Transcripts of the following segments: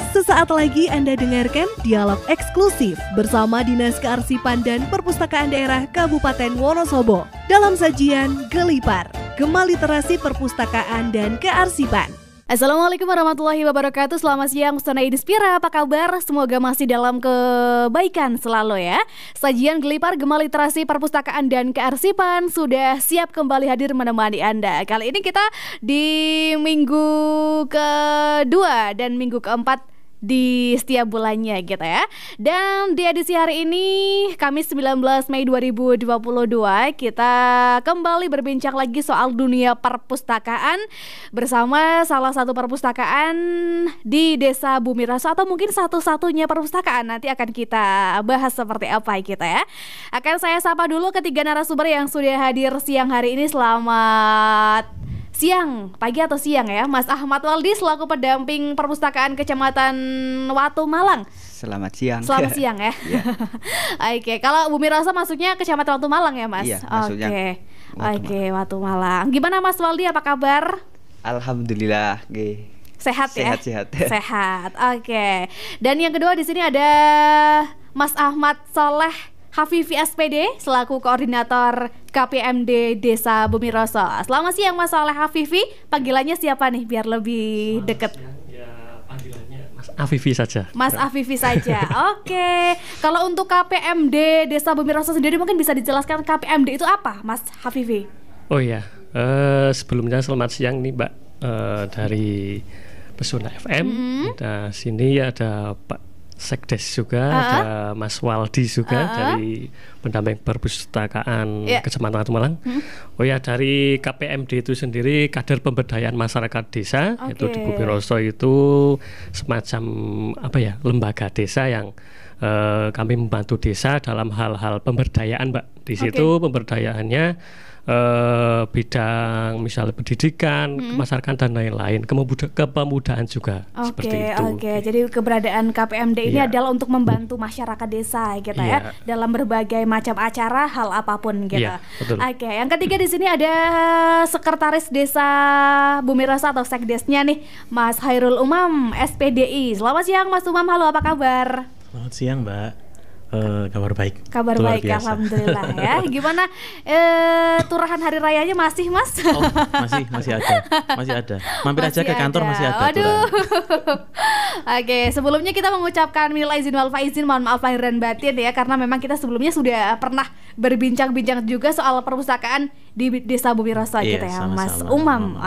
Sesaat lagi Anda dengarkan dialog eksklusif bersama Dinas Kearsipan dan Perpustakaan Daerah Kabupaten Wonosobo dalam sajian Gelipar, Gema Literasi Perpustakaan dan Kearsipan. Assalamualaikum warahmatullahi wabarakatuh. Selamat siang Musana Inspira, apa kabar? Semoga masih dalam kebaikan selalu ya. Sajian Gelipar Gema Literasi Perpustakaan dan Kearsipan sudah siap kembali hadir menemani Anda. Kali ini kita di minggu kedua dan minggu keempat di setiap bulannya gitu ya. Dan di edisi hari ini Kamis 19 Mei 2022 kita kembali berbincang lagi soal dunia perpustakaan bersama salah satu perpustakaan di Desa Bumiraso, atau mungkin satu-satunya perpustakaan. Nanti akan kita bahas seperti apa kita ya. Akan saya sapa dulu ketiga narasumber yang sudah hadir siang hari ini. Selamat siang, pagi atau siang ya, Mas Ahmad Waldi selaku pendamping perpustakaan Kecamatan Watu Malang. Selamat siang. Selamat siang ya. Oke, kalau Bumiraso masuknya Kecamatan Watu Malang ya, Mas? Iya, masuknya Oke, Watu Malang. Gimana Mas Waldi, apa kabar? Alhamdulillah, sehat ya. Sehat. Oke. Dan yang kedua di sini ada Mas Ahmad Soleh Hafifi SPD selaku koordinator KPMD Desa Bumiraso. Selamat siang Mas Soleh Hafifi. Panggilannya siapa nih biar lebih dekat? Ya, panggilannya Mas Afifi saja. Mas Afifi saja. Oke. Kalau untuk KPMD Desa Bumiraso sendiri mungkin bisa dijelaskan KPMD itu apa, Mas Hafifi? Oh ya, sebelumnya selamat siang nih Mbak, dari Pesona FM. Nah, sini ada Pak Sekdes juga, ada Mas Waldi juga dari pendamping perpustakaan Kecamatan Watu Malang. Oh ya, dari KPMD itu sendiri kader pemberdayaan masyarakat desa, yaitu di Bumiraso itu semacam lembaga desa yang kami membantu desa dalam hal-hal pemberdayaan, Mbak. Di situ pemberdayaannya bidang misalnya pendidikan, kemasyarakatan dan lain-lain, kepemudaan juga seperti itu. Jadi keberadaan KPMD ini adalah untuk membantu masyarakat desa gitu ya, dalam berbagai macam acara, hal apapun gitu. Yang ketiga di sini ada Sekretaris Desa Bumiraso atau Sekdesnya nih, Mas Hairul Umam SPDI. Selamat siang Mas Umam, halo, apa kabar? Selamat siang Mbak. Kabar baik. Kabar baik, alhamdulillah ya. Gimana turahan hari rayanya masih, Mas? Oh, masih ada. Mampir aja ke kantor, masih ada. Aduh. Oke, sebelumnya kita mengucapkan minal aizin wal faizin, mohon maaf lahir dan batin ya, karena memang kita sebelumnya sudah pernah berbincang-bincang juga soal perpustakaan di Desa Bumiraso gitu ya, Mas Umam.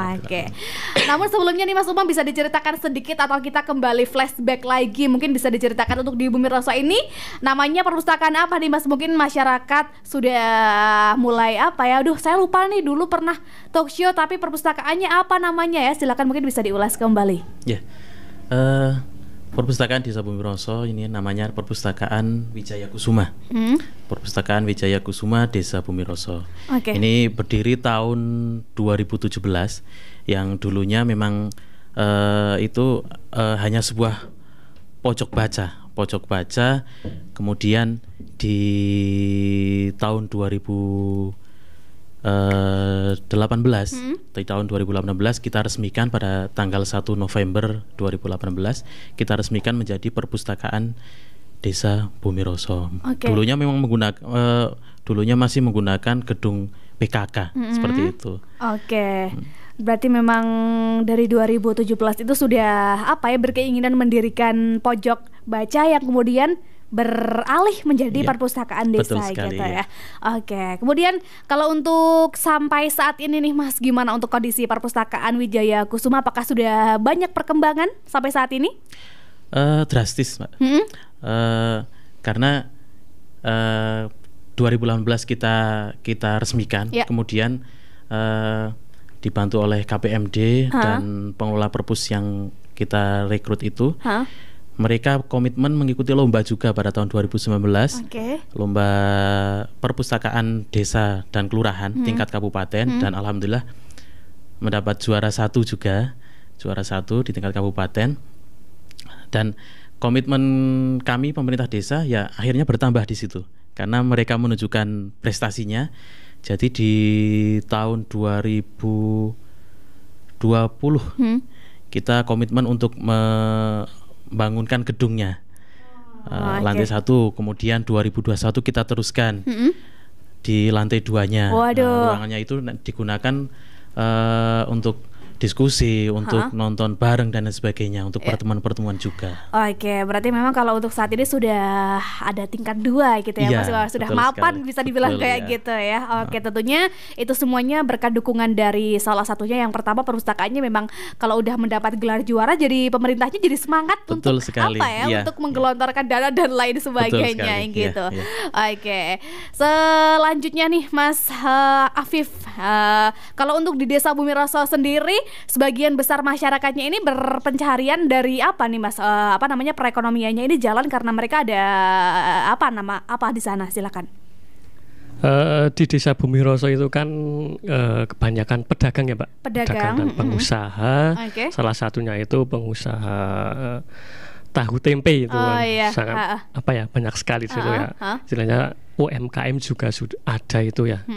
Namun sebelumnya nih Mas Umam, bisa diceritakan sedikit atau kita kembali flashback lagi, mungkin bisa diceritakan untuk di Bumiraso ini namanya perpustakaan apa nih Mas? Mungkin masyarakat sudah mulai aduh saya lupa nih, dulu pernah talk show tapi perpustakaannya apa namanya ya? Silakan mungkin bisa diulas kembali. Perpustakaan Desa Bumiraso ini namanya Perpustakaan Wijaya Kusuma. Perpustakaan Wijaya Kusuma Desa Bumiraso. Ini berdiri tahun 2017, yang dulunya memang itu hanya sebuah pojok baca. Kemudian di tahun 2018 kita resmikan pada tanggal 1 November 2018 kita resmikan menjadi Perpustakaan Desa Bumiraso. Dulunya memang dulunya masih menggunakan gedung PKK seperti itu. Berarti memang dari 2017 itu sudah berkeinginan mendirikan pojok baca yang kemudian beralih menjadi perpustakaan desa gitu ya. Kemudian kalau untuk sampai saat ini nih Mas, gimana untuk kondisi perpustakaan Wijaya Kusuma? Apakah sudah banyak perkembangan sampai saat ini? Drastis, Mbak. Karena 2018 kita resmikan, kemudian dibantu oleh KPMD dan pengelola perpus yang kita rekrut itu. Mereka komitmen mengikuti lomba juga pada tahun 2019, lomba perpustakaan desa dan kelurahan tingkat kabupaten, dan alhamdulillah mendapat juara satu di tingkat kabupaten. Dan komitmen kami pemerintah desa ya akhirnya bertambah di situ karena mereka menunjukkan prestasinya. Jadi di tahun 2020 kita komitmen untuk bangunkan gedungnya. Lantai 1, kemudian 2021 kita teruskan di lantai 2-nya. Ruangannya itu digunakan untuk diskusi, untuk nonton bareng dan sebagainya, untuk pertemuan-pertemuan juga. Oke, berarti memang kalau untuk saat ini sudah ada tingkat 2 gitu ya, Mas, sudah mapan sekali. Bisa dibilang kayak gitu ya. Oke, tentunya itu semuanya berkat dukungan dari salah satunya yang pertama perpustakaannya memang kalau udah mendapat gelar juara jadi pemerintahnya jadi semangat untuk sekali. Untuk menggelontorkan dana dan lain sebagainya gitu. Oke. Selanjutnya nih Mas Afif, kalau untuk di Desa Bumiroso sendiri sebagian besar masyarakatnya ini berpencaharian dari apa nih Mas? Perekonomiannya ini jalan karena mereka ada apa di sana? Silakan. Di Desa Bumiroso itu kan kebanyakan pedagang ya, Pak. Pedagang dan pengusaha. Salah satunya itu pengusaha tahu tempe itu sangat banyak sekali di situ ya. Istilahnya UMKM juga sudah ada itu ya.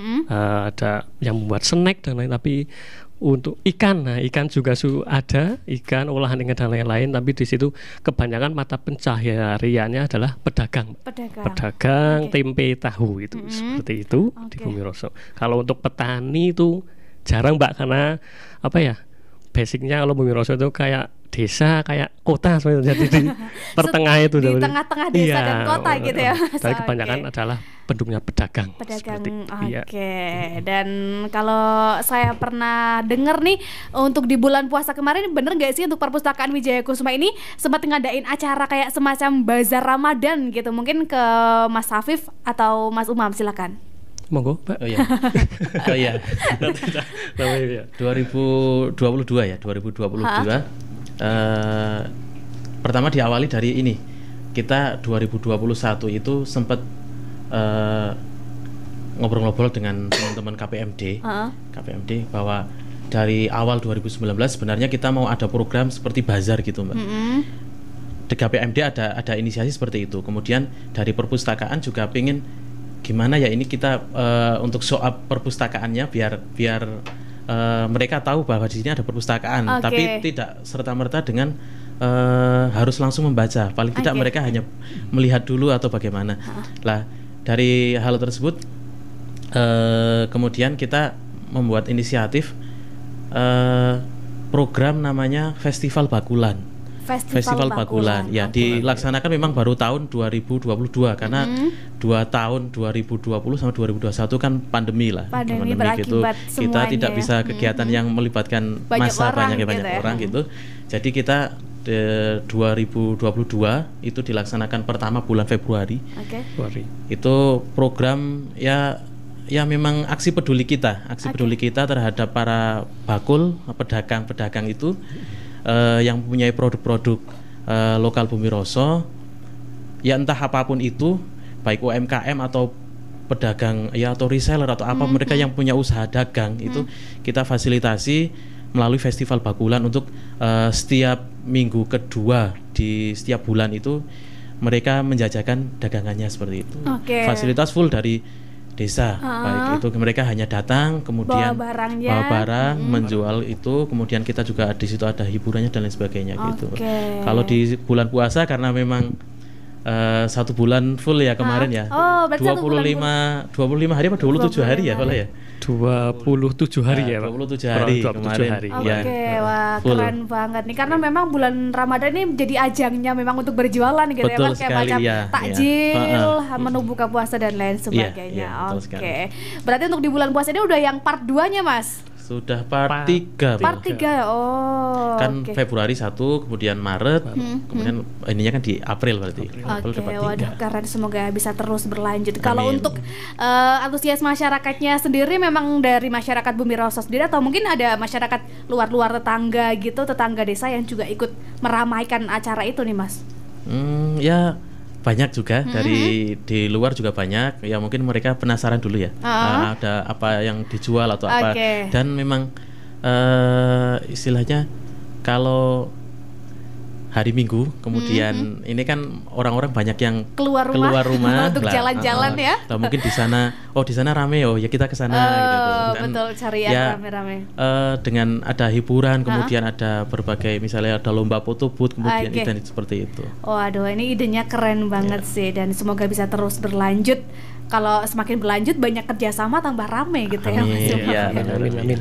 Ada yang membuat snack dan lain, tapi untuk ikan juga ada, ikan olahan dengan dan lain-lain, tapi di situ kebanyakan mata pencahariannya adalah pedagang tempe tahu itu seperti itu di Bumiroso. Kalau untuk petani itu jarang Mbak, karena basicnya kalau Bumiroso itu kayak desa, kayak kota sebenarnya, jadi di pertengah itu di tengah-tengah desa dan kota gitu ya. Tapi kebanyakan adalah penduduknya pedagang. Dan kalau saya pernah dengar nih, untuk di bulan puasa kemarin, bener nggak sih untuk Perpustakaan Wijaya Kusuma ini sempat ngadain acara kayak semacam bazar Ramadan gitu? Mungkin ke Mas Afif atau Mas Umam, silakan. Monggo, Pak. 2022 ya, 2022. Pertama diawali dari ini. Kita 2021 itu sempat ngobrol-ngobrol dengan teman-teman KPMD bahwa dari awal 2019 sebenarnya kita mau ada program seperti bazar gitu, Mbak. Di KPMD ada inisiasi seperti itu. Kemudian dari perpustakaan juga pengen gimana ya ini kita untuk soal perpustakaannya biar mereka tahu bahwa di sini ada perpustakaan, tapi tidak serta-merta dengan harus langsung membaca. Paling tidak mereka hanya melihat dulu atau bagaimana. Lah dari hal tersebut kemudian kita membuat inisiatif program namanya Festival Bakulan. Festival Bakulan ya dilaksanakan memang baru tahun 2022 karena 2 tahun 2020 sama 2021 kan pandemi gitu. Kita tidak bisa kegiatan yang melibatkan massa banyak orang gitu. Jadi kita 2022 itu dilaksanakan pertama bulan Februari. Itu program ya memang aksi peduli kita terhadap para bakul, pedagang itu yang mempunyai produk-produk lokal Bumiroso, ya entah apapun itu, baik UMKM atau pedagang ya atau reseller atau apa, mereka yang punya usaha dagang itu kita fasilitasi melalui Festival Bakulan untuk setiap minggu kedua di setiap bulan itu mereka menjajakan dagangannya seperti itu. Fasilitas full dari desa, baik itu mereka hanya datang kemudian bawa barang menjual itu, kemudian kita juga di situ ada hiburannya dan lain sebagainya gitu. Kalau di bulan puasa karena memang 1 bulan full ya kemarin ya, 25 hari apa 27 hari ya kalau ya 27 hari ya Pak. 27 hari kemarin. Wah full. Keren banget nih, karena memang bulan Ramadan ini menjadi ajangnya memang untuk berjualan gitu. Betul ya, kayak macam takjil, menu buka puasa dan lain sebagainya. Berarti untuk di bulan puasa ini udah yang part 2-nya Mas? Sudah part 3. Part 3. Kan Februari 1, kemudian Maret, kemudian ininya kan di April berarti. Waduh keren, semoga bisa terus berlanjut. Kalau untuk antusias masyarakatnya sendiri memang dari masyarakat Bumiroso sendiri atau mungkin ada masyarakat luar tetangga gitu, tetangga desa yang juga ikut meramaikan acara itu nih Mas? Ya banyak juga dari di luar juga banyak ya, mungkin mereka penasaran dulu ya ada apa yang dijual atau apa, dan memang istilahnya kalau hari Minggu, kemudian ini kan orang-orang banyak yang keluar rumah untuk jalan-jalan ya. Nah, mungkin di sana rame, ya kita ke sana gitu. Dan betul, cari yang rame-rame. Dengan ada hiburan, kemudian ada berbagai, misalnya ada lomba foto booth, kemudian event seperti itu. Waduh, ini idenya keren banget sih, dan semoga bisa terus berlanjut. Kalau semakin berlanjut, banyak kerjasama, tambah rame gitu ya Mas. Amin.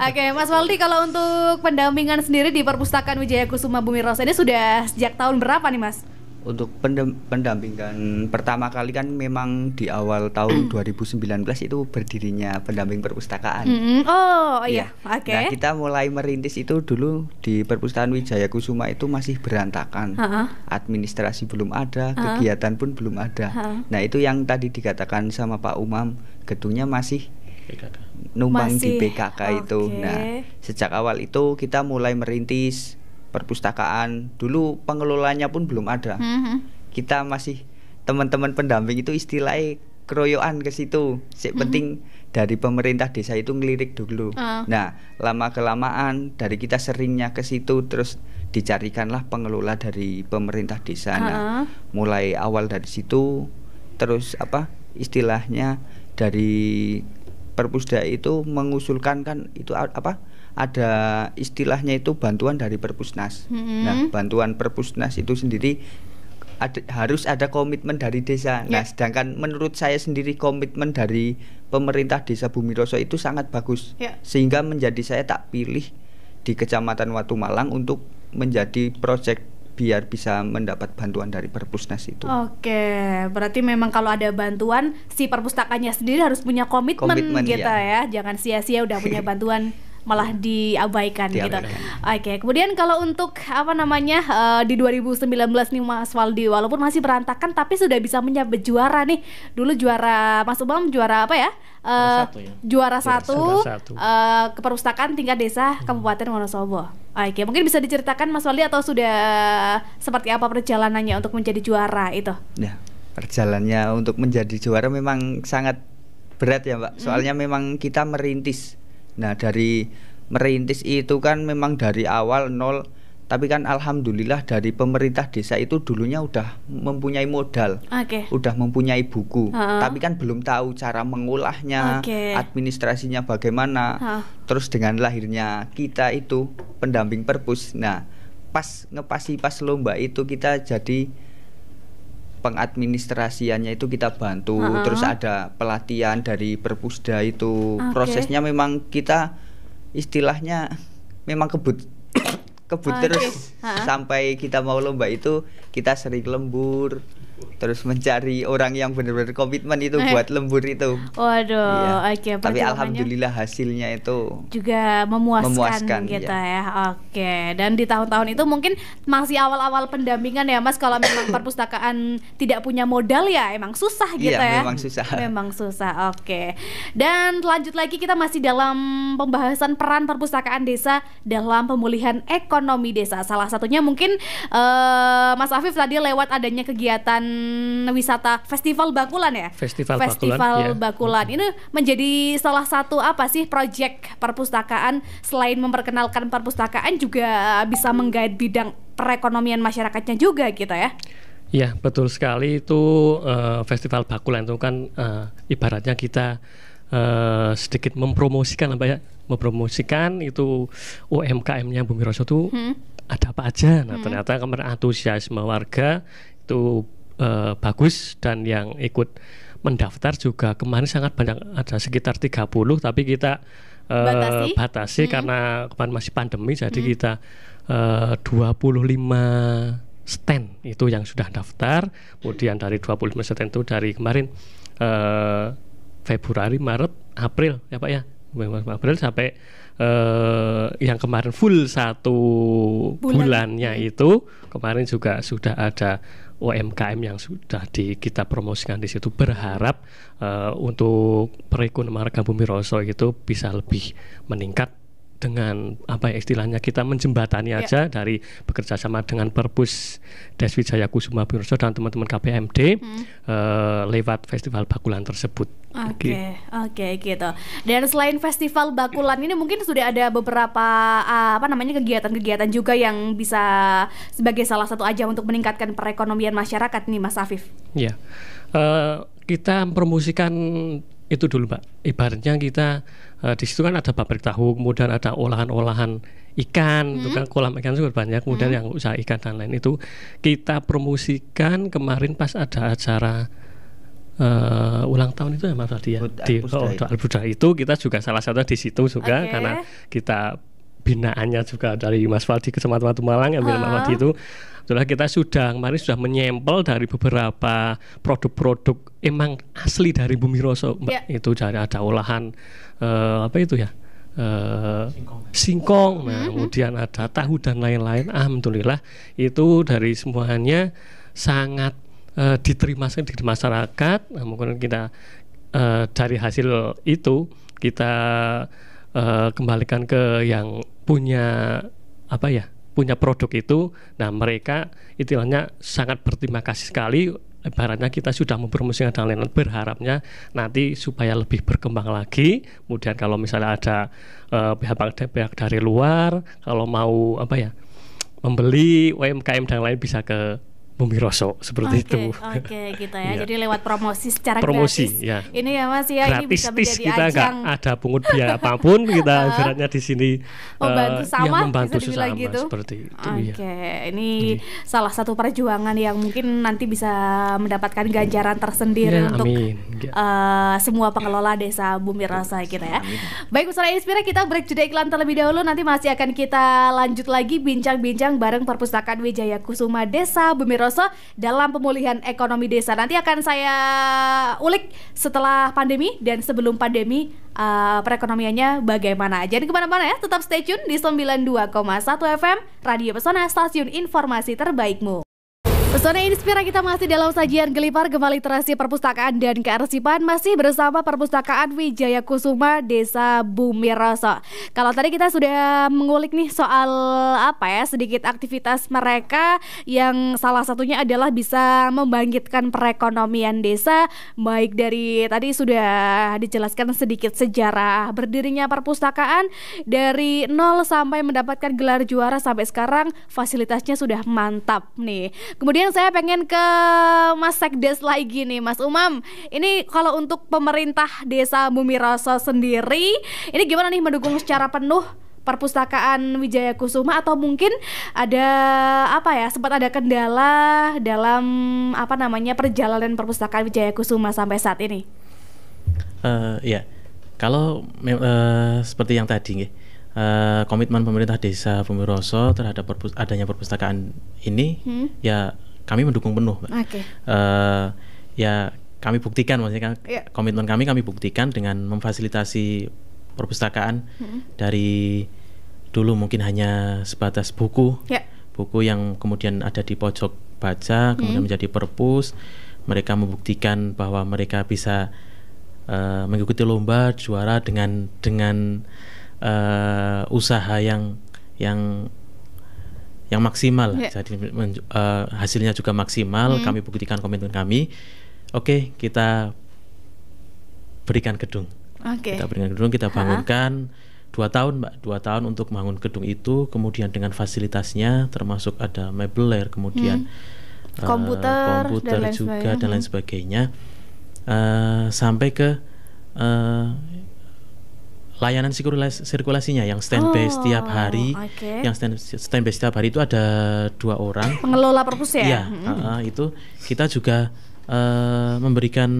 Oke, Mas Waldi, kalau untuk pendampingan sendiri di Perpustakaan Wijaya Kusuma Bumi Roso ini sudah sejak tahun berapa nih Mas? Untuk pendampingan pertama kali kan memang di awal tahun 2019 itu berdirinya pendamping perpustakaan. Iya, oke. Nah, kita mulai merintis itu dulu di Perpustakaan Wijaya Kusuma itu masih berantakan. Administrasi belum ada, kegiatan pun belum ada. Nah, itu yang tadi dikatakan sama Pak Umam, gedungnya masih numpang di PKK itu. Nah, sejak awal itu kita mulai merintis perpustakaan. Dulu pengelolanya pun belum ada. Kita masih, teman-teman pendamping itu istilahnya keroyokan ke situ. Penting dari pemerintah desa itu ngelirik dulu. Nah, lama kelamaan dari kita seringnya ke situ, terus dicarikanlah pengelola dari pemerintah desa. Nah, mulai awal dari situ, terus istilahnya dari Perpusda itu mengusulkan kan itu ada istilahnya itu bantuan dari Perpusnas. Nah, bantuan Perpusnas itu sendiri harus ada komitmen dari desa. Nah, sedangkan menurut saya sendiri komitmen dari pemerintah Desa Bumi Roso itu sangat bagus. Sehingga menjadi saya tak pilih di Kecamatan Watu Malang untuk menjadi proyek biar bisa mendapat bantuan dari Perpusnas itu. Oke, berarti memang kalau ada bantuan, si perpustakaannya sendiri harus punya komitmen gitu ya. Jangan sia-sia udah punya bantuan malah diabaikan gitu. Oke, kemudian kalau untuk di 2019 nih Mas Waldi, walaupun masih berantakan tapi sudah bisa menyabet juara nih. Dulu juara, Mas Umam juara apa ya? Juara satu keperpustakaan tingkat desa Kabupaten Wonosobo. Oke, mungkin bisa diceritakan Mas Waldi atau sudah seperti apa perjalanannya untuk menjadi juara itu? Ya, perjalanannya untuk menjadi juara memang sangat berat ya Mbak. Soalnya memang kita merintis. Nah, dari merintis itu kan memang dari awal nol, tapi kan alhamdulillah dari pemerintah desa itu dulunya udah mempunyai modal, udah mempunyai buku, tapi kan belum tahu cara mengolahnya, administrasinya bagaimana. Terus dengan lahirnya kita itu pendamping Perpus, nah pas lomba itu kita jadi pengadministrasiannya itu kita bantu. Terus ada pelatihan dari Perpusda itu. Prosesnya memang kita istilahnya memang kebut terus sampai kita mau lomba itu kita sering lembur, terus mencari orang yang benar-benar komitmen itu buat lembur itu. Waduh, tapi alhamdulillah hasilnya itu juga memuaskan gitu ya. Dan di tahun-tahun itu mungkin masih awal-awal pendampingan ya Mas. Kalau memang perpustakaan tidak punya modal ya emang susah gitu ya. Memang susah. Dan lanjut lagi, kita masih dalam pembahasan peran perpustakaan desa dalam pemulihan ekonomi desa. Salah satunya mungkin Mas Afif tadi lewat adanya kegiatan wisata Festival Bakulan ya. Festival Bakulan ini menjadi salah satu proyek perpustakaan. Selain memperkenalkan perpustakaan, juga bisa menggait bidang perekonomian masyarakatnya juga gitu ya. Ya, betul sekali itu. Festival Bakulan itu kan ibaratnya kita sedikit mempromosikan itu UMKM-nya Bumi Roso itu ada apa aja. Nah, ternyata kemarin antusiasme warga itu bagus, dan yang ikut mendaftar juga kemarin sangat banyak, ada sekitar 30, tapi kita batasi karena kemarin masih pandemi, jadi kita 25 stand itu yang sudah daftar. Kemudian dari 25 stand itu dari kemarin Februari, Maret, April ya Pak ya, April sampai yang kemarin full 1 bulannya itu kemarin juga sudah ada UMKM yang sudah kita promosikan di situ. Berharap untuk perekonomian warga Bumi Roso itu bisa lebih meningkat dengan apa ya istilahnya, kita menjembatani aja dari bekerja sama dengan Perpus Des Wijaya Kusuma Bumiroso dan teman-teman KPMD lewat Festival Bakulan tersebut. Oke, gitu. Dan selain Festival Bakulan ini mungkin sudah ada beberapa kegiatan-kegiatan juga yang bisa sebagai salah satu ajang untuk meningkatkan perekonomian masyarakat nih Mas Afif. Ya, kita promosikan itu dulu Mbak. Ibaratnya kita di situ kan ada pabrik tahu, kemudian ada olahan-olahan ikan, itu kan kolam ikan juga banyak, kemudian yang usaha ikan dan lain itu kita promosikan kemarin pas ada acara ulang tahun itu ya Mas Fadi ya, di Al-Buda itu kita juga salah satu di situ juga karena kita binaannya juga dari Mas Faldi Kecamatan Watu Malang yang Mas Faldi itu. Setelah kita kemarin sudah menyempel dari beberapa produk-produk emang asli dari Bumiroso, itu ada olahan singkong, kemudian ada tahu dan lain-lain. Alhamdulillah itu dari semuanya sangat diterima di masyarakat. Nah, mungkin kita dari hasil itu kita kembalikan ke yang punya punya produk itu. Nah, mereka istilahnya sangat berterima kasih sekali. Ibaratnya kita sudah mempromosikan dan lain-lain, berharapnya nanti supaya lebih berkembang lagi. Kemudian kalau misalnya ada pihak dari luar kalau mau membeli UMKM dan lain bisa ke Bumiroso seperti itu. Oke, gitu ya. Jadi lewat promosi secara gratis. Ya. Ini ya Mas ya, gratis, ini bisa menjadi kita ajang. Nggak ada pungut biaya apapun, kita ibaratnya di sini membantu sama, membantu bisa dibilang gitu. Seperti itu. Ini salah satu perjuangan yang mungkin nanti bisa mendapatkan ganjaran tersendiri untuk semua pengelola desa Bumiroso gitu ya. Baik, Pusara Inspira, kita break jeda iklan terlebih dahulu. Nanti masih akan kita lanjut lagi bincang-bincang bareng Perpustakaan Wijaya Kusuma Desa Bumiroso dalam pemulihan ekonomi desa. Nanti akan saya ulik setelah pandemi dan sebelum pandemi, perekonomiannya bagaimana. Jangan kemana-mana ya, tetap stay tune di 92,1 FM Radio Pesona, stasiun informasi terbaikmu. Pesona Inspira, kita masih dalam sajian Gelipar Gema Literasi Perpustakaan dan Kearsipan, masih bersama Perpustakaan Wijaya Kusuma Desa Bumiroso. Kalau tadi kita sudah mengulik nih soal sedikit aktivitas mereka yang salah satunya adalah bisa membangkitkan perekonomian desa. Baik dari tadi sudah dijelaskan sedikit sejarah berdirinya perpustakaan dari nol sampai mendapatkan gelar juara sampai sekarang fasilitasnya sudah mantap nih. Kemudian saya pengen ke Mas Sekdes lagi nih, Mas Umam. Ini kalau untuk pemerintah desa Bumiroso sendiri, ini gimana nih mendukung secara penuh Perpustakaan Wijaya Kusuma, atau mungkin ada sempat ada kendala dalam perjalanan Perpustakaan Wijaya Kusuma sampai saat ini? Kalau seperti yang tadi komitmen pemerintah desa Bumiroso terhadap adanya perpustakaan ini, ya kami mendukung penuh, Mbak. Ya kami buktikan, maksudnya komitmen kami buktikan dengan memfasilitasi perpustakaan dari dulu mungkin hanya sebatas buku yang kemudian ada di pojok baca, kemudian menjadi perpus. Mereka membuktikan bahwa mereka bisa mengikuti lomba, juara dengan usaha yang maksimal, jadi hasilnya juga maksimal. Kami buktikan komitmen kami. Oke, kita berikan gedung. Kita berikan gedung, kita bangunkan 2 tahun, Mbak. 2 tahun untuk bangun gedung itu, kemudian dengan fasilitasnya termasuk ada meubiler, kemudian komputer juga dan lain sebagainya, sampai ke layanan sirkulasinya yang standby setiap hari. Yang standby setiap hari itu ada 2 orang pengelola perpus ya. Itu kita juga memberikan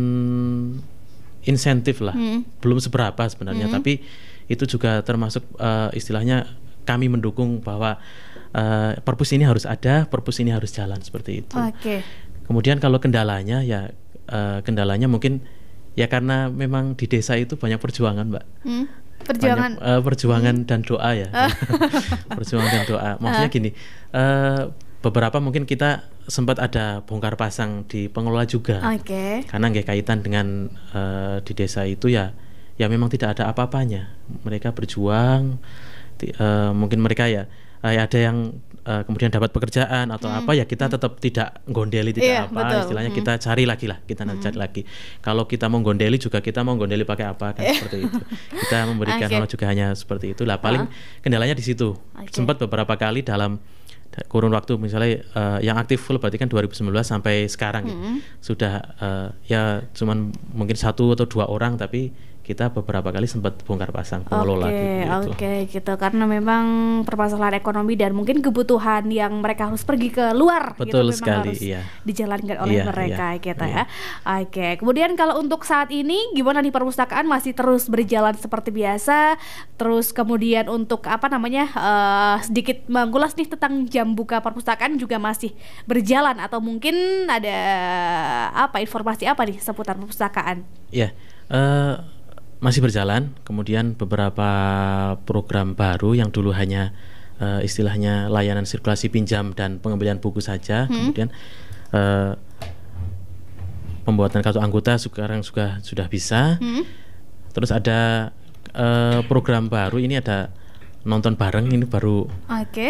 insentif lah, belum seberapa sebenarnya, tapi itu juga termasuk istilahnya kami mendukung bahwa perpus ini harus ada, perpus ini harus jalan, seperti itu. Kemudian kalau kendalanya kendalanya mungkin ya karena memang di desa itu banyak perjuangan, Mbak. Perjuangan dan doa ya. Perjuangan dan doa. Maksudnya gini, beberapa mungkin kita sempat ada bongkar pasang di pengelola juga. Karena nggak kaitan dengan di desa itu ya memang tidak ada apa-apanya. Mereka berjuang mungkin mereka ya ada yang kemudian dapat pekerjaan atau apa ya, kita tetap tidak gondeli tidak apa, betul. Istilahnya kita cari lagi lah, kita nanti cari lagi. Kalau kita mau gondeli juga kita mau gondeli pakai apa kan seperti itu. Kita memberikan honor juga hanya seperti itu lah. Paling kendalanya di situ. Sempat beberapa kali dalam kurun waktu misalnya yang aktif full berarti kan 2019 sampai sekarang sudah ya cuman mungkin 1 atau 2 orang, tapi kita beberapa kali sempat bongkar pasang pengelola gitu karena memang permasalahan ekonomi dan mungkin kebutuhan yang mereka harus pergi ke luar. Betul gitu, sekali, harus dijalankan oleh mereka gitu ya. Kemudian kalau untuk saat ini gimana nih, perpustakaan masih terus berjalan seperti biasa, terus kemudian untuk sedikit mengulas nih tentang jam buka perpustakaan juga masih berjalan atau mungkin ada informasi apa nih seputar perpustakaan? Ya, masih berjalan. Kemudian beberapa program baru yang dulu hanya istilahnya layanan sirkulasi pinjam dan pengembalian buku saja, kemudian pembuatan kartu anggota sekarang sudah bisa. Terus ada program baru, ini ada nonton bareng, ini baru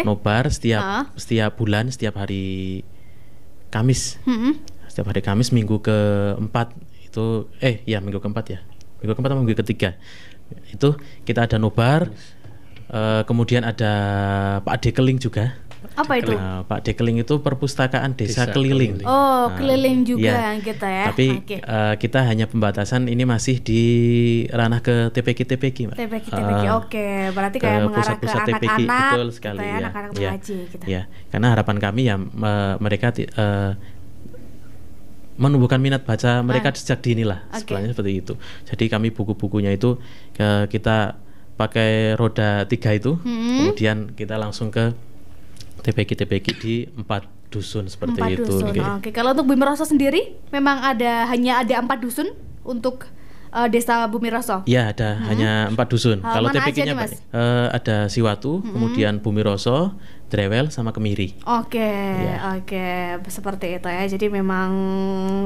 nobar setiap bulan, setiap hari Kamis. Setiap hari Kamis minggu keempat itu minggu keempat ya. Minggu keempat atau minggu ketiga itu kita ada nobar, kemudian ada Pak Dekeling juga. Apa itu? Pak Dekeling itu perpustakaan desa keliling. Keliling juga gitu ya. Tapi kita hanya pembatasan ini masih di ranah ke TPQ, Mbak. TPQ, oke. Berarti kayak mengarah ke anak-anak, betul sekali gitu ya, anak-anak mengaji gitu. Ya, karena harapan kami ya mereka menumbuhkan minat baca mereka sejak dini lah, sebenarnya seperti itu. Jadi kami buku-bukunya itu kita pakai roda 3 itu, kemudian kita langsung ke TPQ di 4 dusun seperti 4 itu. Dusun. Oke. Kalau untuk Bumi Roso sendiri memang hanya ada 4 dusun untuk Desa Bumi Roso? Ya, ada hanya 4 dusun. Kalau TPQ-nya ada Siwatu, kemudian Bumi Roso, Drewel sama Kemiri. Oke, seperti itu ya. Jadi memang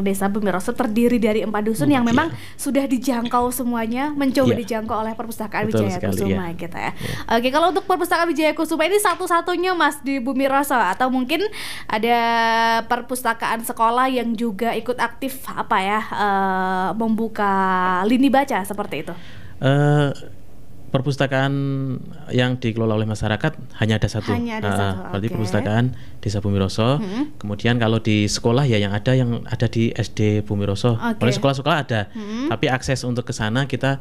Desa Bumi Roso terdiri dari 4 dusun yang memang sudah dijangkau semuanya, mencoba dijangkau oleh Perpustakaan Wijaya Kusuma gitu ya. Oke, kalau untuk Perpustakaan Wijaya Kusuma ini satu-satunya Mas di Bumi Roso atau mungkin ada perpustakaan sekolah yang juga ikut aktif membuka lini baca seperti itu? Perpustakaan yang dikelola oleh masyarakat hanya ada satu. Berarti perpustakaan Desa Bumi Roso. Kemudian kalau di sekolah ya yang ada di SD Bumi Roso. Oleh sekolah-sekolah ada, tapi akses untuk ke sana kita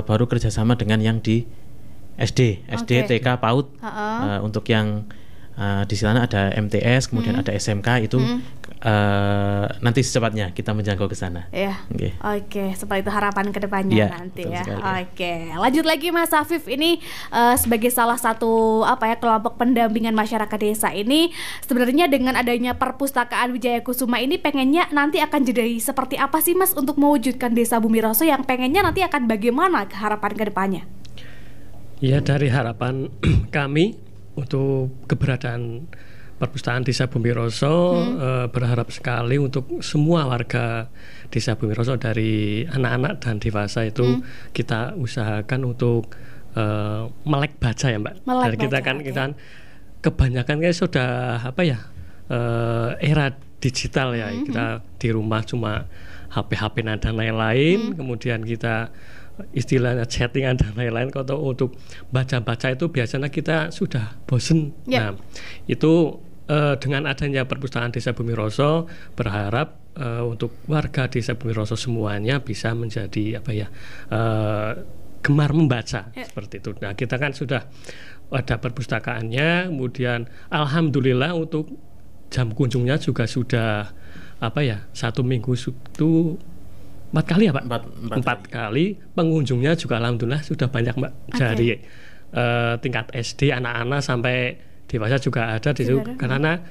baru kerjasama dengan yang di SD, TK, PAUD. Untuk yang di sana ada MTS, kemudian ada SMK itu. Nanti secepatnya kita menjangkau ke sana. Seperti itu harapan kedepannya nanti ya. Lanjut lagi Mas Afif, ini sebagai salah satu kelompok pendampingan masyarakat desa ini, sebenarnya dengan adanya Perpustakaan Wijaya Kusuma ini pengennya nanti akan jadi seperti apa sih Mas untuk mewujudkan Desa Bumi Roso yang pengennya nanti akan bagaimana harapan kedepannya? Ya, dari harapan kami untuk keberadaan Perpustakaan Desa Bumi Roso, berharap sekali untuk semua warga Desa Bumi Roso dari anak-anak dan dewasa itu kita usahakan untuk melek baca ya Mbak. Dari kita kan kebanyakan kan sudah era digital ya, kita di rumah cuma HP dan lain-lain, kemudian kita istilahnya chattingan dan lain-lain. Kalau untuk baca-baca itu biasanya kita sudah bosen. Nah itu dengan adanya Perpustakaan Desa Bumi Roso, berharap untuk warga Desa Bumi Roso semuanya bisa menjadi gemar membaca seperti itu. Nah kita kan sudah ada perpustakaannya, kemudian alhamdulillah untuk jam kunjungnya juga sudah 1 minggu itu 4 kali ya Pak? 4 kali. Pengunjungnya juga alhamdulillah sudah banyak Mbak. Dari tingkat SD, anak-anak sampai dewasa juga ada di situ. Karena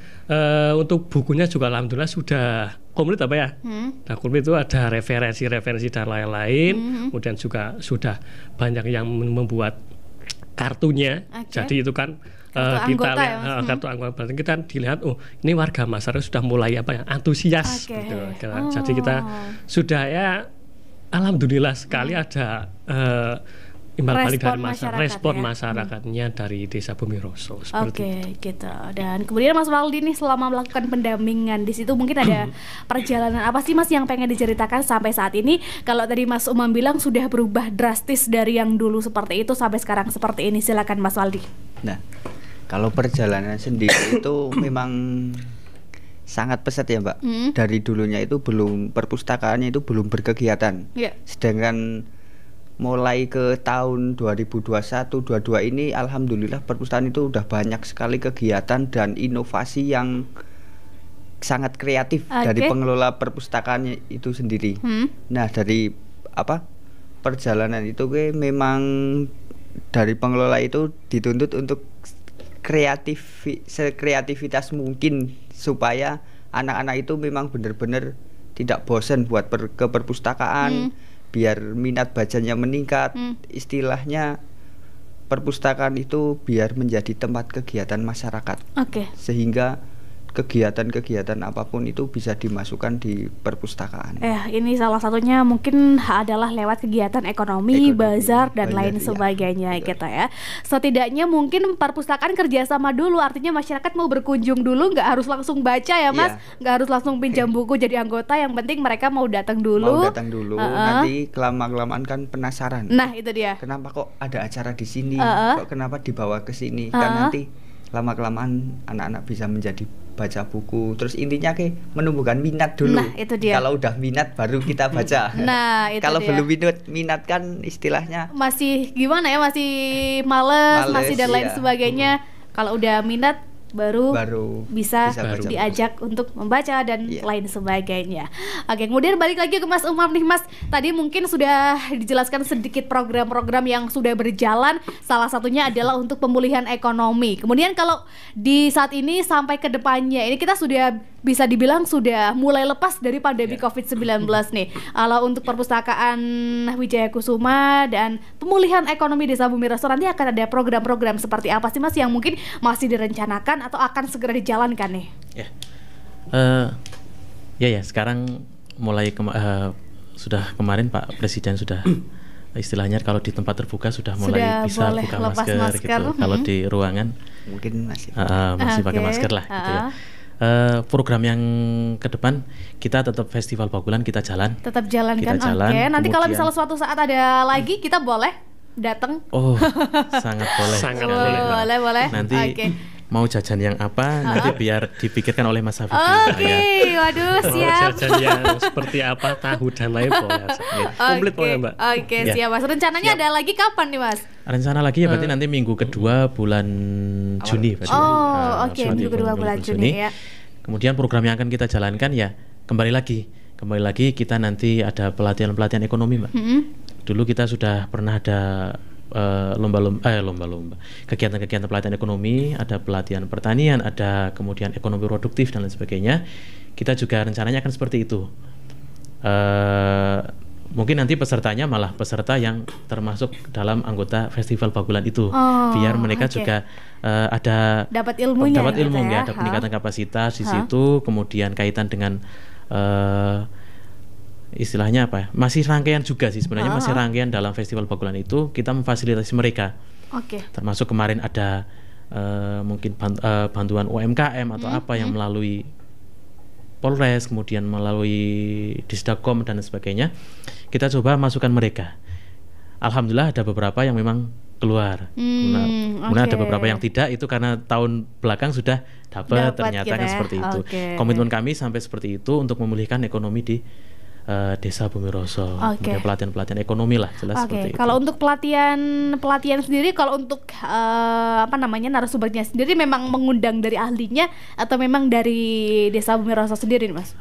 untuk bukunya juga alhamdulillah sudah komplit Nah komplit itu ada referensi dan lain-lain. Kemudian juga sudah banyak yang membuat kartunya. Jadi itu kan kita lihat kartu anggota, berarti kita dilihat ini warga masyarakat sudah mulai antusias gitu. Jadi kita sudah alhamdulillah sekali ada imbal balik dari respon masyarakatnya dari Desa Bumiroso. Oke, gitu. Dan kemudian Mas Waldi nih selama melakukan pendampingan di situ mungkin ada perjalanan apa sih Mas yang pengen diceritakan sampai saat ini? Kalau tadi Mas Umam bilang sudah berubah drastis dari yang dulu seperti itu sampai sekarang seperti ini, silakan Mas Waldi. Nah, kalau perjalanan sendiri itu memang sangat pesat ya Mbak. Dari dulunya itu perpustakaannya itu belum berkegiatan. Sedangkan mulai ke tahun 2021-22 ini alhamdulillah perpustakaan itu udah banyak sekali kegiatan dan inovasi yang sangat kreatif dari pengelola perpustakaannya itu sendiri. Nah, dari perjalanan itu memang dari pengelola itu dituntut untuk sekreativitas mungkin supaya anak-anak itu memang benar-benar tidak bosan buat ke perpustakaan. Biar minat bacanya meningkat, istilahnya perpustakaan itu biar menjadi tempat kegiatan masyarakat. Sehingga kegiatan-kegiatan apapun itu bisa dimasukkan di perpustakaan. Ini salah satunya mungkin adalah lewat kegiatan ekonomi bazar dan lain sebagainya gitu ya. Setidaknya mungkin perpustakaan kerjasama dulu, artinya masyarakat mau berkunjung dulu nggak harus langsung baca ya Mas, nggak harus langsung pinjam buku jadi anggota, yang penting mereka mau datang dulu. Nanti kelamaan kan penasaran. Nah itu dia. Kenapa kok ada acara di sini? Kok kenapa dibawa ke sini? Kan nanti lama-kelamaan anak-anak bisa menjadi baca buku. Terus intinya menumbuhkan minat dulu. Nah, itu dia. Kalau udah minat baru kita baca. Nah, itu kalau dia. Belum minat kan istilahnya masih gimana ya, masih males masih dan lain sebagainya. Kalau udah minat baru bisa diajak untuk membaca dan lain sebagainya. Oke, kemudian balik lagi ke Mas Umam nih Mas. Tadi mungkin sudah dijelaskan sedikit program-program yang sudah berjalan. Salah satunya adalah untuk pemulihan ekonomi. Kemudian kalau di saat ini sampai ke depannya, ini kita sudah bisa dibilang sudah mulai lepas dari pandemi COVID-19 nih. Kalau untuk perpustakaan Wijaya Kusuma dan pemulihan ekonomi Desa Bumiroso, nanti akan ada program-program seperti apa sih Mas yang mungkin masih direncanakan atau akan segera dijalankan nih? Sekarang mulai sudah kemarin Pak Presiden sudah istilahnya kalau di tempat terbuka sudah mulai bisa buka masker gitu. Kalau di ruangan mungkin masih pakai masker lah gitu ya. Program yang ke depan kita tetap Festival Bagulan kita jalan. Tetap jalan kan? Oke. Nanti kalau misalnya suatu saat ada lagi kita boleh datang. Oh, sangat boleh. Boleh. Nanti mau jajan yang apa nanti biar dipikirkan oleh Mas Hafid. Waduh, siap. Jajan yang seperti apa, tahu dan lain boleh. Komplit boleh Mbak. Siap Mas. Rencananya ada lagi kapan nih Mas? Rencana lagi ya berarti nanti minggu kedua bulan Juni. Minggu kedua bulan Juni ya. Kemudian program yang akan kita jalankan ya kembali lagi kita nanti ada pelatihan ekonomi Mbak. Dulu kita sudah pernah ada lomba-lomba, kegiatan-kegiatan pelatihan ekonomi, ada pelatihan pertanian, ada kemudian ekonomi produktif dan lain sebagainya. Kita juga rencananya akan seperti itu. Mungkin nanti pesertanya malah peserta yang termasuk dalam anggota Festival Bagulan itu, biar mereka juga ada dapat ilmunya, ada peningkatan kapasitas di situ, kemudian kaitan dengan istilahnya apa ya? Masih rangkaian juga sih sebenarnya, masih rangkaian dalam Festival Bagulan itu kita memfasilitasi mereka. Termasuk kemarin ada mungkin bantuan UMKM atau apa yang melalui Polres, kemudian melalui Disdakom dan sebagainya. Kita coba masukkan mereka. Alhamdulillah ada beberapa yang memang keluar. Kemudian ada beberapa yang tidak, itu karena tahun belakang sudah dapat ternyata kan seperti itu. Komitmen kami sampai seperti itu untuk memulihkan ekonomi di Desa Bumiroso. Kemudian pelatihan ekonomi lah jelas seperti itu. Kalau untuk pelatihan sendiri, kalau untuk narasumbernya sendiri memang mengundang dari ahlinya atau memang dari Desa Bumiroso sendiri Mas?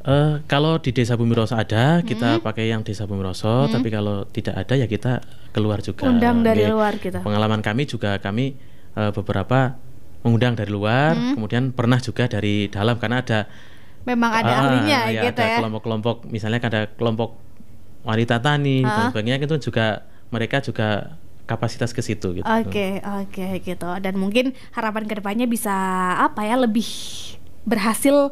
Kalau di Desa Bumiroso ada, kita pakai yang Desa Bumiroso, tapi kalau tidak ada ya kita keluar juga. Undang dari luar gitu. Pengalaman kami juga beberapa mengundang dari luar, kemudian pernah juga dari dalam karena memang ada ahlinya gitu ada kelompok-kelompok, misalnya ada kelompok wanita tani dan sebagainya, itu juga mereka juga kapasitas ke situ gitu. Oke, gitu. Dan mungkin harapan kedepannya bisa lebih berhasil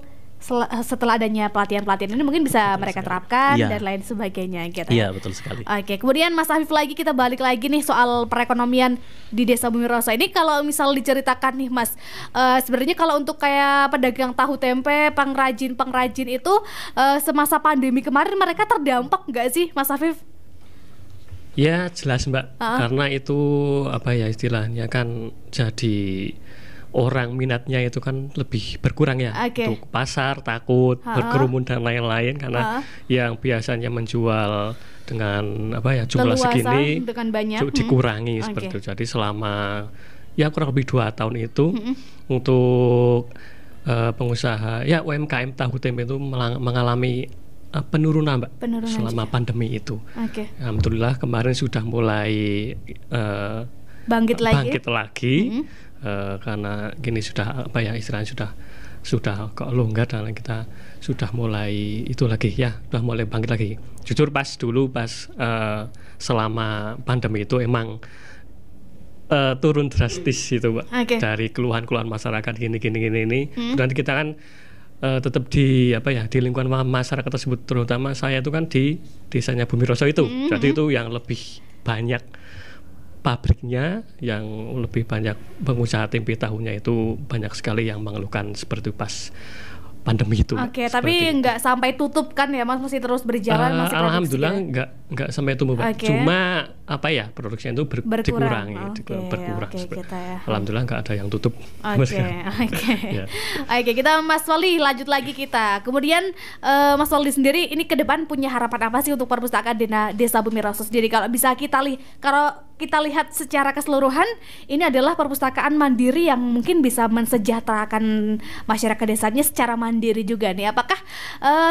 setelah adanya pelatihan-pelatihan ini mungkin bisa mereka terapkan dan lain sebagainya gitu. Iya, betul sekali. Oke, kemudian Mas Afif lagi, kita balik lagi nih soal perekonomian di Desa Bumi Roso ini. Kalau misal diceritakan nih Mas, sebenarnya kalau untuk kayak pedagang tahu tempe, pengrajin itu semasa pandemi kemarin mereka terdampak nggak sih Mas Afif? Ya jelas Mbak, karena itu apa ya istilahnya kan, jadi orang minatnya itu kan lebih berkurang ya, untuk pasar takut berkerumun dan lain-lain, karena yang biasanya menjual dengan apa ya jumlah segini dengan banyak dikurangi seperti itu. Jadi selama ya kurang lebih 2 tahun itu untuk pengusaha ya UMKM tahu tempe itu mengalami penurunan Mbak, selama pandemi itu. Alhamdulillah kemarin sudah mulai bangkit lagi. Karena gini sudah apa ya istilahnya sudah kok longgar dan kita sudah mulai itu lagi ya, sudah mulai bangkit lagi. Jujur pas selama pandemi itu emang turun drastis itu Mbak, dari keluhan-keluhan masyarakat gini ini. Dan kita kan tetap di lingkungan masyarakat tersebut, terutama saya itu kan di desanya Bumi Roso itu. Jadi itu yang lebih banyak pabriknya, yang lebih banyak pengusaha tempe tahunya itu banyak sekali yang mengeluhkan seperti pas pandemi itu. Tapi nggak sampai tutup kan ya Mas, masih terus berjalan, masih alhamdulillah nggak sampai tutup Mbak. Cuma apa ya produksinya itu berkurang seperti. Alhamdulillah nggak ada yang tutup. Kita Mas Wali lanjut lagi kita. Kemudian Mas Wali sendiri ini ke depan punya harapan apa sih untuk perpustakaan Desa Bumi Roso sendiri? Kalau bisa kita lihat secara keseluruhan, ini adalah perpustakaan mandiri yang mungkin bisa mensejahterakan masyarakat desanya secara mandiri juga nih. Apakah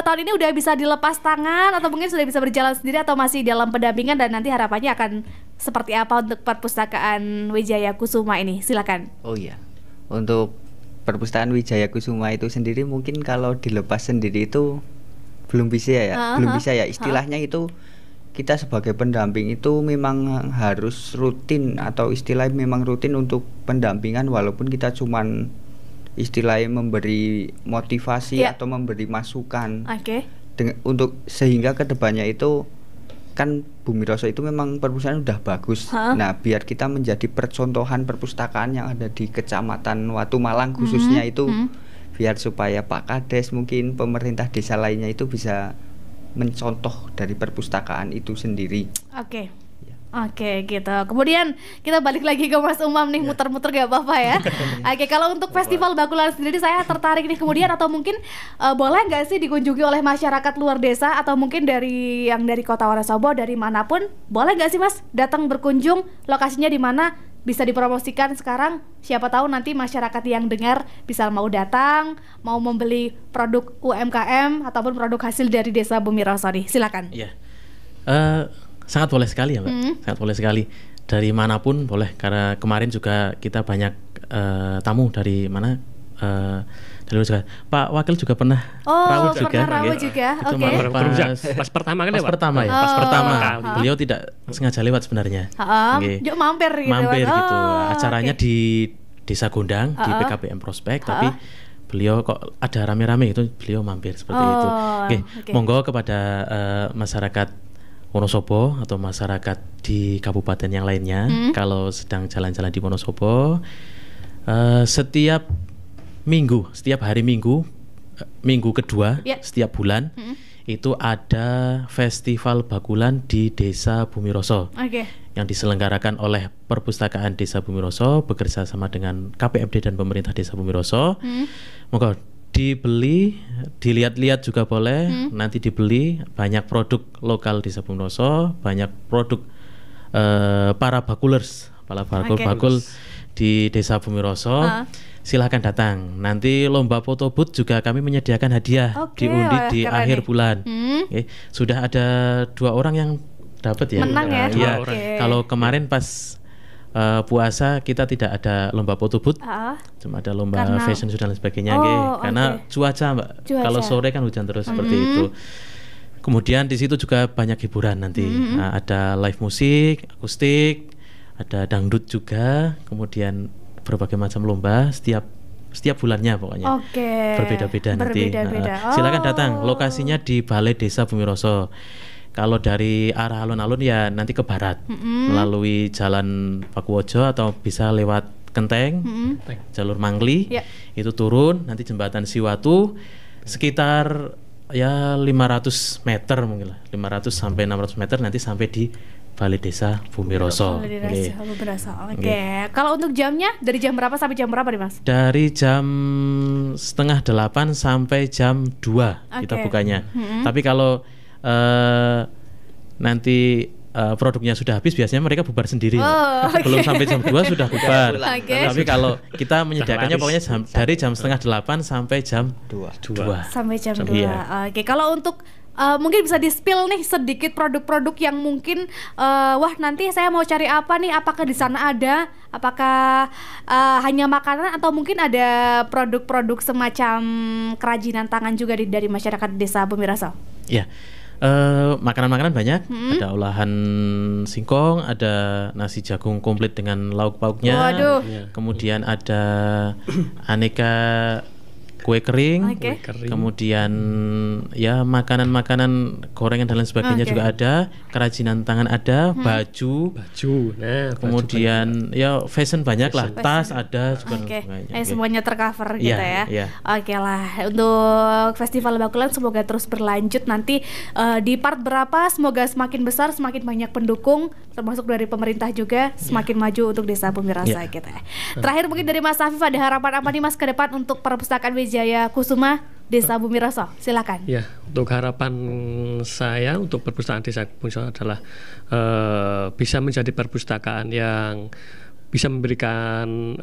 tahun ini udah bisa dilepas tangan atau mungkin sudah bisa berjalan sendiri atau masih dalam pendampingan, dan nanti harapannya akan seperti apa untuk perpustakaan Wijaya Kusuma ini? Silakan. Oh iya, untuk perpustakaan Wijaya Kusuma itu sendiri mungkin kalau dilepas sendiri itu belum bisa ya istilahnya itu. Kita sebagai pendamping itu memang harus rutin, atau istilahnya memang rutin untuk pendampingan, walaupun kita cuman istilahnya memberi motivasi atau memberi masukan untuk sehingga kedepannya itu kan Bumi Roso itu memang perpustakaan udah bagus. Nah biar kita menjadi percontohan perpustakaan yang ada di Kecamatan Watu Malang khususnya itu, biar supaya Pak Kades mungkin pemerintah desa lainnya itu bisa mencontoh dari perpustakaan itu sendiri. Oke, gitu. Kemudian kita balik lagi ke Mas Umam nih, muter-muter gak apa-apa ya. Kalau untuk Festival Bakulan sendiri saya tertarik nih kemudian, atau mungkin boleh nggak sih dikunjungi oleh masyarakat luar desa, atau mungkin dari Kota Wonosobo, dari manapun, boleh nggak sih Mas datang berkunjung? Lokasinya di mana? Bisa dipromosikan sekarang, siapa tahu nanti masyarakat yang dengar bisa mau datang, mau membeli produk UMKM ataupun produk hasil dari Desa Bumi Roso nih. Silakan. Sangat boleh sekali ya Mbak, sangat boleh sekali. Dari manapun boleh, karena kemarin juga kita banyak tamu dari mana, dari juga Pak Wakil juga pernah rawuh juga. Pas pertama kan ya Pak? Pas pertama beliau tidak sengaja lewat sebenarnya. Yuk mampir gitu. Acaranya di Desa Gondang, di PKPM Prospek, tapi beliau kok ada rame-rame itu, beliau mampir seperti itu. Monggo kepada masyarakat Wonosobo atau masyarakat di kabupaten yang lainnya, kalau sedang jalan-jalan di Wonosobo, setiap hari Minggu kedua setiap bulan itu ada Festival Bakulan di Desa Bumi Roso yang diselenggarakan oleh Perpustakaan Desa Bumi Roso bekerja sama dengan KPMD dan pemerintah Desa Bumi Roso. Moga dibeli, dilihat-lihat juga boleh. Nanti dibeli, banyak produk lokal Desa Bumi Roso, banyak produk para bakulers, bakul di Desa Bumi Roso. Silahkan datang. Nanti lomba foto booth juga kami menyediakan hadiah, diundi di akhir bulan. Sudah ada 2 orang yang dapat ya. Menang ya. Kalau kemarin pas puasa kita tidak ada lomba foto booth, cuma ada lomba fashion show dan lain sebagainya, karena cuaca Mbak. Kalau sore kan hujan terus seperti itu. Kemudian di situ juga banyak hiburan nanti. Ada live musik, akustik, ada dangdut juga, kemudian berbagai macam lomba. Setiap setiap bulannya pokoknya. Berbeda-beda nanti. Berbeda-beda. Silakan datang. Lokasinya di Balai Desa Bumiroso. Kalau dari arah alun-alun ya nanti ke barat melalui Jalan Pakuwojo atau bisa lewat Kenteng, jalur Mangli. Itu turun nanti jembatan Siwatu sekitar ya 500 meter mungkin lah, 500 sampai 600 meter nanti sampai di Balai Desa Bumiroso. Oke. Kalau untuk jamnya dari jam berapa sampai jam berapa nih Mas? Dari jam 7:30 sampai jam 2 kita bukanya. Tapi kalau nanti produknya sudah habis, biasanya mereka bubar sendiri. Belum sampai jam 2 sudah bubar. Tapi kalau kita menyediakannya pokoknya dari jam 7:30 sampai jam 2. Sampai jam 2. Oke, kalau untuk mungkin bisa di-spill nih sedikit produk-produk yang mungkin wah nanti saya mau cari apa nih, apakah di sana ada, apakah hanya makanan atau mungkin ada produk-produk semacam kerajinan tangan juga dari masyarakat Desa Bumiroso? Iya. Makanan-makanan banyak, ada olahan singkong, ada nasi jagung komplit dengan lauk pauknya, kemudian ada aneka kue kering, kemudian ya makanan-makanan gorengan dan lain sebagainya juga ada, kerajinan tangan ada, baju, kemudian ya fashion banyak lah, tas ada juga. Semuanya tercover gitu ya. Oke lah, untuk Festival Bakulan semoga terus berlanjut nanti di part berapa semoga semakin besar, semakin banyak pendukung termasuk dari pemerintah juga, semakin maju untuk Desa Bumiroso gitu ya. Terakhir mungkin dari Mas Afif, ada harapan apa nih Mas ke depan untuk Perpustakaan Wijaya Kusuma Desa Bumiroso? Silakan. Ya, untuk harapan saya untuk Perpustakaan Desa Bumiroso adalah bisa menjadi perpustakaan yang bisa memberikan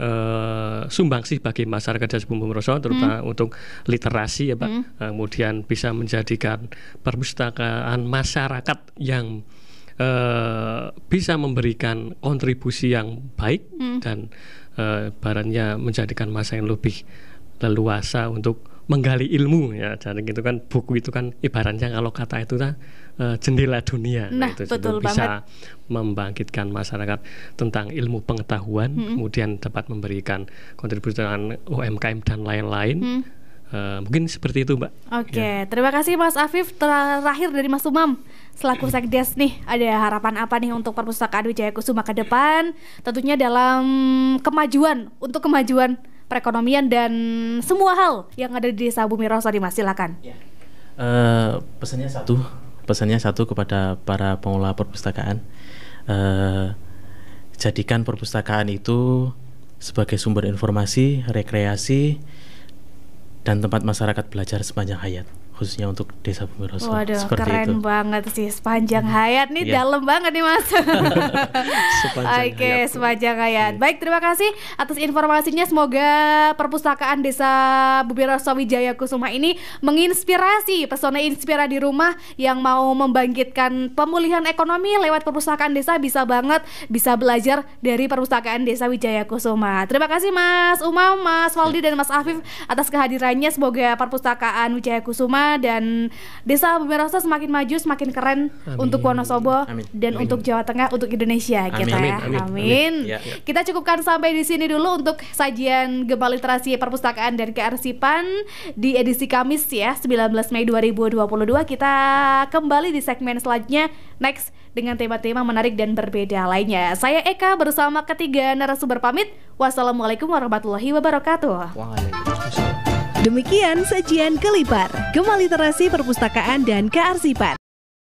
sumbangsih bagi masyarakat Desa Bumiroso, terutama untuk literasi ya Pak. Kemudian bisa menjadikan perpustakaan masyarakat yang bisa memberikan kontribusi yang baik dan barangnya menjadikan masa yang lebih leluasa untuk menggali ilmu ya. Jadi gitu kan, buku itu kan ibaratnya kalau kata itu kan jendela dunia. Itu bisa membangkitkan masyarakat tentang ilmu pengetahuan, kemudian dapat memberikan kontribusi dengan UMKM dan lain-lain. Mungkin seperti itu Mbak. Terima kasih Mas Afif. Terakhir dari Mas Umam selaku Sekdes nih, ada harapan apa nih untuk Perpustakaan Wijaya Kusuma ke depan? Tentunya dalam kemajuan perekonomian dan semua hal yang ada di Desa Bumiroso nih Mas, silakan. Pesannya satu kepada para pengelola perpustakaan, jadikan perpustakaan itu sebagai sumber informasi, rekreasi, dan tempat masyarakat belajar sepanjang hayat, khususnya untuk Desa Bumiroso. Waduh, keren banget sih, sepanjang hayat nih, dalam banget nih Mas. Sepanjang hayat. Baik, terima kasih atas informasinya. Semoga Perpustakaan Desa Bumiroso Wijaya Kusuma ini menginspirasi, pesona inspira di rumah yang mau membangkitkan pemulihan ekonomi lewat perpustakaan desa bisa belajar dari Perpustakaan Desa Wijaya Kusuma. Terima kasih Mas Umam, Mas Waldi dan Mas Afif atas kehadirannya. Semoga Perpustakaan Wijaya Kusuma dan Desa Bumiroso semakin maju, semakin keren. Untuk Wonosobo dan untuk Jawa Tengah, untuk Indonesia kita ya. Amin. Kita cukupkan sampai di sini dulu untuk sajian Gempa Literasi Perpustakaan dan Kearsipan di edisi Kamis ya, 19 Mei 2022. Kita kembali di segmen selanjutnya next dengan tema-tema menarik dan berbeda lainnya. Saya Eka bersama ketiga narasumber pamit. Wassalamualaikum warahmatullahi wabarakatuh. Demikian sajian Kelipar, Gempa Literasi Perpustakaan dan Kearsipan.